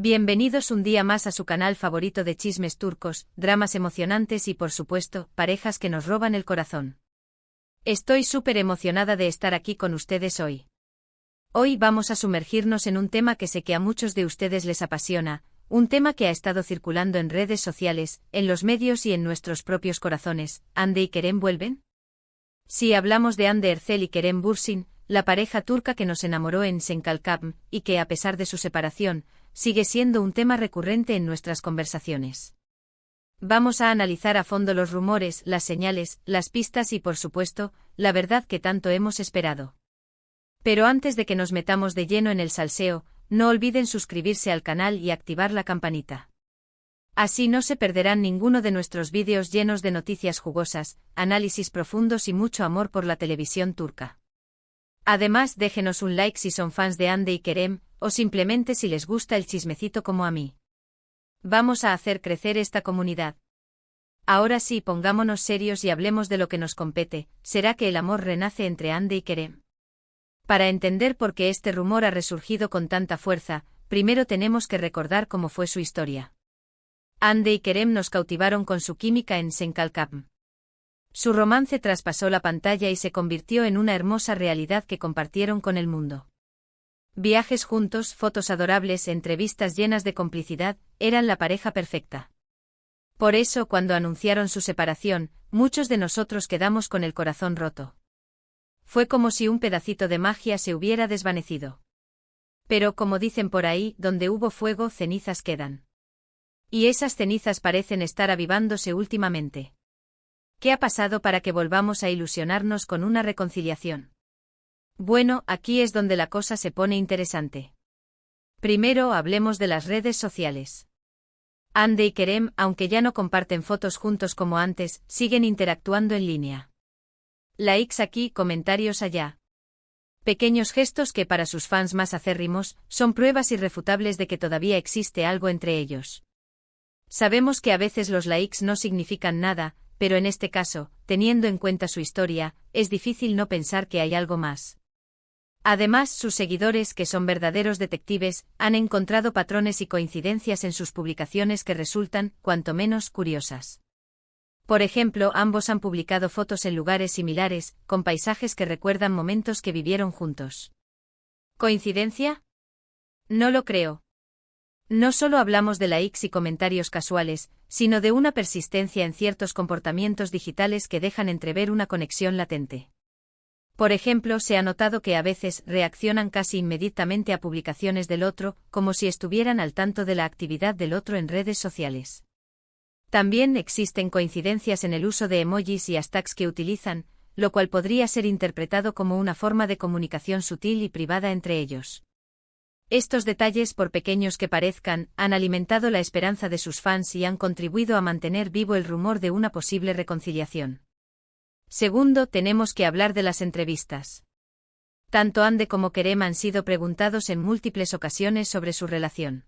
Bienvenidos un día más a su canal favorito de chismes turcos, dramas emocionantes y por supuesto, parejas que nos roban el corazón. Estoy súper emocionada de estar aquí con ustedes hoy. Hoy vamos a sumergirnos en un tema que sé que a muchos de ustedes les apasiona, un tema que ha estado circulando en redes sociales, en los medios y en nuestros propios corazones. ¿Hande y Kerem vuelven? Sí, hablamos de Hande Erçel y Kerem Bürsin, la pareja turca que nos enamoró en Çenkalkapı, y que a pesar de su separación, sigue siendo un tema recurrente en nuestras conversaciones. Vamos a analizar a fondo los rumores, las señales, las pistas y por supuesto, la verdad que tanto hemos esperado. Pero antes de que nos metamos de lleno en el salseo, no olviden suscribirse al canal y activar la campanita. Así no se perderán ninguno de nuestros vídeos llenos de noticias jugosas, análisis profundos y mucho amor por la televisión turca. Además, déjenos un like si son fans de Hande y Kerem, o simplemente si les gusta el chismecito como a mí. Vamos a hacer crecer esta comunidad. Ahora sí, pongámonos serios y hablemos de lo que nos compete. ¿Será que el amor renace entre Hande y Kerem? Para entender por qué este rumor ha resurgido con tanta fuerza, primero tenemos que recordar cómo fue su historia. Hande y Kerem nos cautivaron con su química en Çenkalkapı. Su romance traspasó la pantalla y se convirtió en una hermosa realidad que compartieron con el mundo. Viajes juntos, fotos adorables, entrevistas llenas de complicidad, eran la pareja perfecta. Por eso, cuando anunciaron su separación, muchos de nosotros quedamos con el corazón roto. Fue como si un pedacito de magia se hubiera desvanecido. Pero como dicen por ahí, donde hubo fuego, cenizas quedan. Y esas cenizas parecen estar avivándose últimamente. ¿Qué ha pasado para que volvamos a ilusionarnos con una reconciliación? Bueno, aquí es donde la cosa se pone interesante. Primero hablemos de las redes sociales. Hande y Kerem, aunque ya no comparten fotos juntos como antes, siguen interactuando en línea. Likes aquí, comentarios allá. Pequeños gestos que para sus fans más acérrimos, son pruebas irrefutables de que todavía existe algo entre ellos. Sabemos que a veces los likes no significan nada, pero en este caso, teniendo en cuenta su historia, es difícil no pensar que hay algo más. Además, sus seguidores, que son verdaderos detectives, han encontrado patrones y coincidencias en sus publicaciones que resultan, cuanto menos, curiosas. Por ejemplo, ambos han publicado fotos en lugares similares, con paisajes que recuerdan momentos que vivieron juntos. ¿Coincidencia? No lo creo. No solo hablamos de likes y comentarios casuales, sino de una persistencia en ciertos comportamientos digitales que dejan entrever una conexión latente. Por ejemplo, se ha notado que a veces reaccionan casi inmediatamente a publicaciones del otro, como si estuvieran al tanto de la actividad del otro en redes sociales. También existen coincidencias en el uso de emojis y hashtags que utilizan, lo cual podría ser interpretado como una forma de comunicación sutil y privada entre ellos. Estos detalles, por pequeños que parezcan, han alimentado la esperanza de sus fans y han contribuido a mantener vivo el rumor de una posible reconciliación. Segundo, tenemos que hablar de las entrevistas. Tanto Hande como Kerem han sido preguntados en múltiples ocasiones sobre su relación.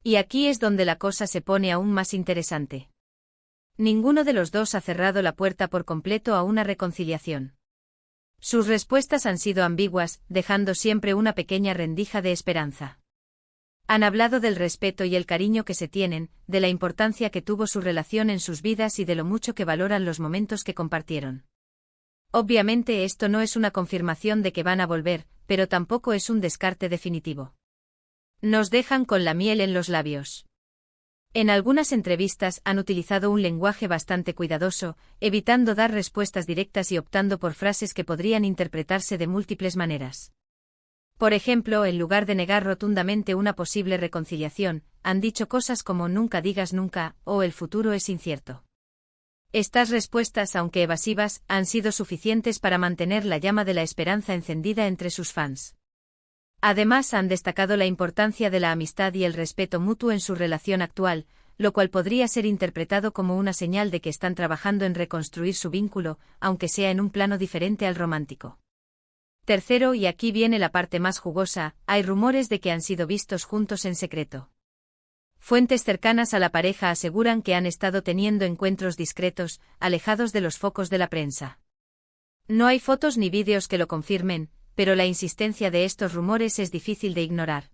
Y aquí es donde la cosa se pone aún más interesante. Ninguno de los dos ha cerrado la puerta por completo a una reconciliación. Sus respuestas han sido ambiguas, dejando siempre una pequeña rendija de esperanza. Han hablado del respeto y el cariño que se tienen, de la importancia que tuvo su relación en sus vidas y de lo mucho que valoran los momentos que compartieron. Obviamente esto no es una confirmación de que van a volver, pero tampoco es un descarte definitivo. Nos dejan con la miel en los labios. En algunas entrevistas han utilizado un lenguaje bastante cuidadoso, evitando dar respuestas directas y optando por frases que podrían interpretarse de múltiples maneras. Por ejemplo, en lugar de negar rotundamente una posible reconciliación, han dicho cosas como nunca digas nunca, o el futuro es incierto. Estas respuestas, aunque evasivas, han sido suficientes para mantener la llama de la esperanza encendida entre sus fans. Además, han destacado la importancia de la amistad y el respeto mutuo en su relación actual, lo cual podría ser interpretado como una señal de que están trabajando en reconstruir su vínculo, aunque sea en un plano diferente al romántico. Tercero, y aquí viene la parte más jugosa, hay rumores de que han sido vistos juntos en secreto. Fuentes cercanas a la pareja aseguran que han estado teniendo encuentros discretos, alejados de los focos de la prensa. No hay fotos ni vídeos que lo confirmen, pero la insistencia de estos rumores es difícil de ignorar.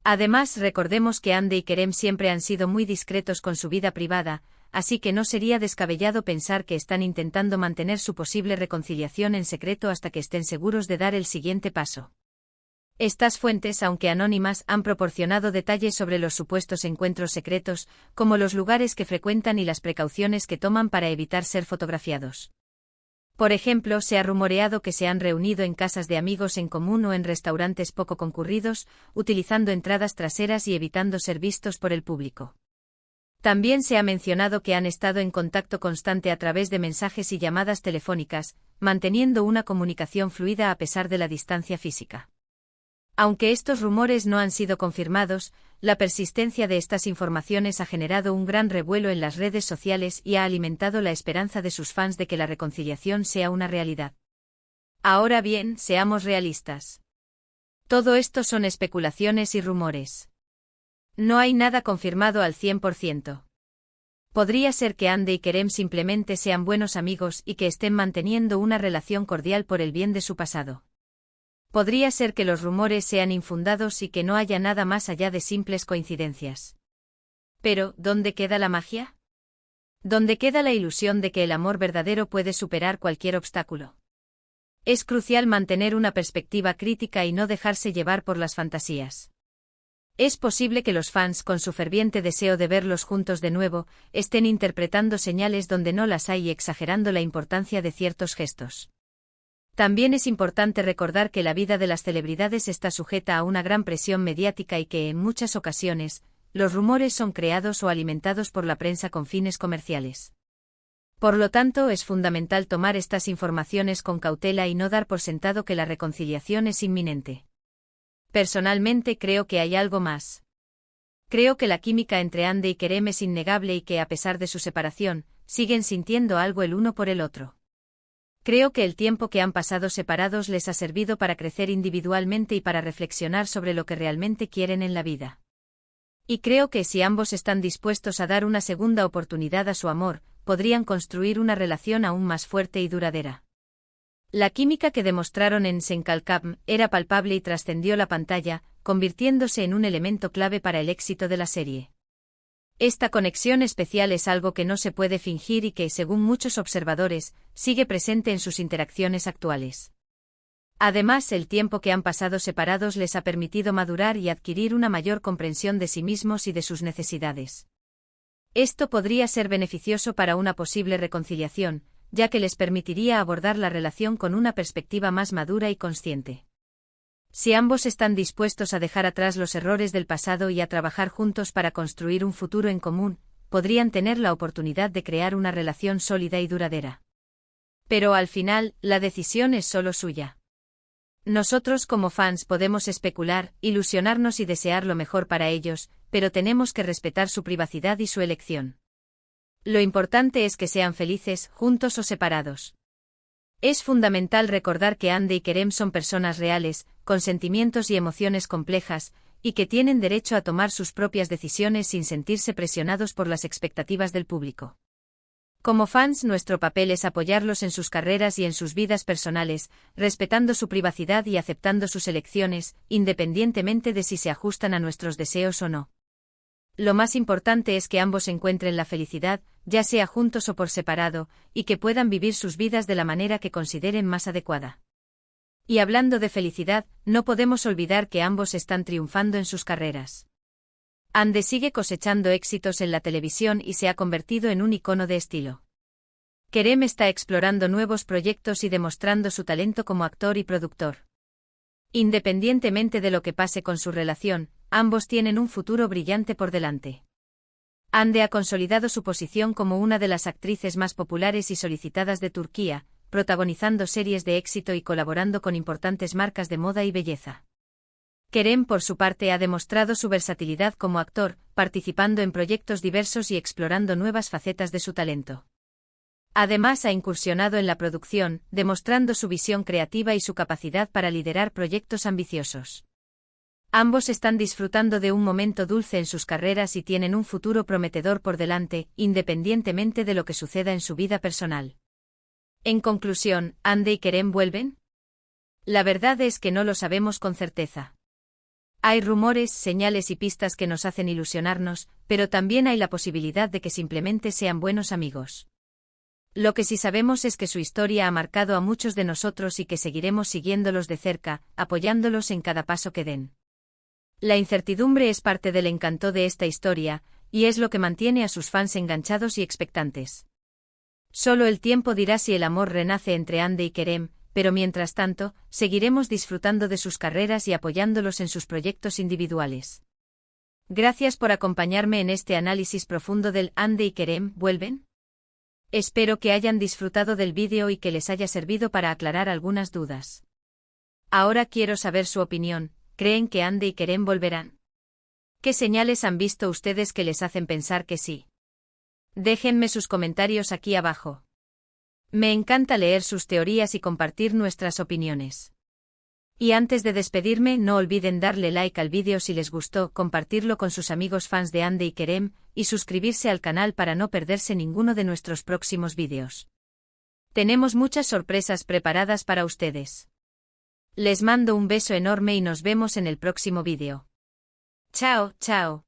Además, recordemos que Hande y Kerem siempre han sido muy discretos con su vida privada, así que no sería descabellado pensar que están intentando mantener su posible reconciliación en secreto hasta que estén seguros de dar el siguiente paso. Estas fuentes, aunque anónimas, han proporcionado detalles sobre los supuestos encuentros secretos, como los lugares que frecuentan y las precauciones que toman para evitar ser fotografiados. Por ejemplo, se ha rumoreado que se han reunido en casas de amigos en común o en restaurantes poco concurridos, utilizando entradas traseras y evitando ser vistos por el público. También se ha mencionado que han estado en contacto constante a través de mensajes y llamadas telefónicas, manteniendo una comunicación fluida a pesar de la distancia física. Aunque estos rumores no han sido confirmados, la persistencia de estas informaciones ha generado un gran revuelo en las redes sociales y ha alimentado la esperanza de sus fans de que la reconciliación sea una realidad. Ahora bien, seamos realistas. Todo esto son especulaciones y rumores. No hay nada confirmado al 100%. Podría ser que Hande y Kerem simplemente sean buenos amigos y que estén manteniendo una relación cordial por el bien de su pasado. Podría ser que los rumores sean infundados y que no haya nada más allá de simples coincidencias. Pero, ¿dónde queda la magia? ¿Dónde queda la ilusión de que el amor verdadero puede superar cualquier obstáculo? Es crucial mantener una perspectiva crítica y no dejarse llevar por las fantasías. Es posible que los fans, con su ferviente deseo de verlos juntos de nuevo, estén interpretando señales donde no las hay y exagerando la importancia de ciertos gestos. También es importante recordar que la vida de las celebridades está sujeta a una gran presión mediática y que, en muchas ocasiones, los rumores son creados o alimentados por la prensa con fines comerciales. Por lo tanto, es fundamental tomar estas informaciones con cautela y no dar por sentado que la reconciliación es inminente. Personalmente creo que hay algo más. Creo que la química entre Hande y Kerem es innegable y que, a pesar de su separación, siguen sintiendo algo el uno por el otro. Creo que el tiempo que han pasado separados les ha servido para crecer individualmente y para reflexionar sobre lo que realmente quieren en la vida. Y creo que si ambos están dispuestos a dar una segunda oportunidad a su amor, podrían construir una relación aún más fuerte y duradera. La química que demostraron en Senkalkam era palpable y trascendió la pantalla, convirtiéndose en un elemento clave para el éxito de la serie. Esta conexión especial es algo que no se puede fingir y que, según muchos observadores, sigue presente en sus interacciones actuales. Además, el tiempo que han pasado separados les ha permitido madurar y adquirir una mayor comprensión de sí mismos y de sus necesidades. Esto podría ser beneficioso para una posible reconciliación, ya que les permitiría abordar la relación con una perspectiva más madura y consciente. Si ambos están dispuestos a dejar atrás los errores del pasado y a trabajar juntos para construir un futuro en común, podrían tener la oportunidad de crear una relación sólida y duradera. Pero al final, la decisión es solo suya. Nosotros como fans podemos especular, ilusionarnos y desear lo mejor para ellos, pero tenemos que respetar su privacidad y su elección. Lo importante es que sean felices, juntos o separados. Es fundamental recordar que Hande y Kerem son personas reales, con sentimientos y emociones complejas, y que tienen derecho a tomar sus propias decisiones sin sentirse presionados por las expectativas del público. Como fans, nuestro papel es apoyarlos en sus carreras y en sus vidas personales, respetando su privacidad y aceptando sus elecciones, independientemente de si se ajustan a nuestros deseos o no. Lo más importante es que ambos encuentren la felicidad, ya sea juntos o por separado, y que puedan vivir sus vidas de la manera que consideren más adecuada. Y hablando de felicidad, no podemos olvidar que ambos están triunfando en sus carreras. Hande sigue cosechando éxitos en la televisión y se ha convertido en un icono de estilo. Kerem está explorando nuevos proyectos y demostrando su talento como actor y productor. Independientemente de lo que pase con su relación, ambos tienen un futuro brillante por delante. Hande ha consolidado su posición como una de las actrices más populares y solicitadas de Turquía, protagonizando series de éxito y colaborando con importantes marcas de moda y belleza. Kerem, por su parte, ha demostrado su versatilidad como actor, participando en proyectos diversos y explorando nuevas facetas de su talento. Además, ha incursionado en la producción, demostrando su visión creativa y su capacidad para liderar proyectos ambiciosos. Ambos están disfrutando de un momento dulce en sus carreras y tienen un futuro prometedor por delante, independientemente de lo que suceda en su vida personal. En conclusión, ¿Hande y Kerem vuelven? La verdad es que no lo sabemos con certeza. Hay rumores, señales y pistas que nos hacen ilusionarnos, pero también hay la posibilidad de que simplemente sean buenos amigos. Lo que sí sabemos es que su historia ha marcado a muchos de nosotros y que seguiremos siguiéndolos de cerca, apoyándolos en cada paso que den. La incertidumbre es parte del encanto de esta historia, y es lo que mantiene a sus fans enganchados y expectantes. Solo el tiempo dirá si el amor renace entre Ande y Kerem, pero mientras tanto, seguiremos disfrutando de sus carreras y apoyándolos en sus proyectos individuales. Gracias por acompañarme en este análisis profundo del Ande y Kerem ¿vuelven? Espero que hayan disfrutado del vídeo y que les haya servido para aclarar algunas dudas. Ahora quiero saber su opinión, ¿creen que Ande y Kerem volverán? ¿Qué señales han visto ustedes que les hacen pensar que sí? Déjenme sus comentarios aquí abajo. Me encanta leer sus teorías y compartir nuestras opiniones. Y antes de despedirme, no olviden darle like al vídeo si les gustó, compartirlo con sus amigos fans de Ande y Kerem, y suscribirse al canal para no perderse ninguno de nuestros próximos vídeos. Tenemos muchas sorpresas preparadas para ustedes. Les mando un beso enorme y nos vemos en el próximo vídeo. Chao, chao.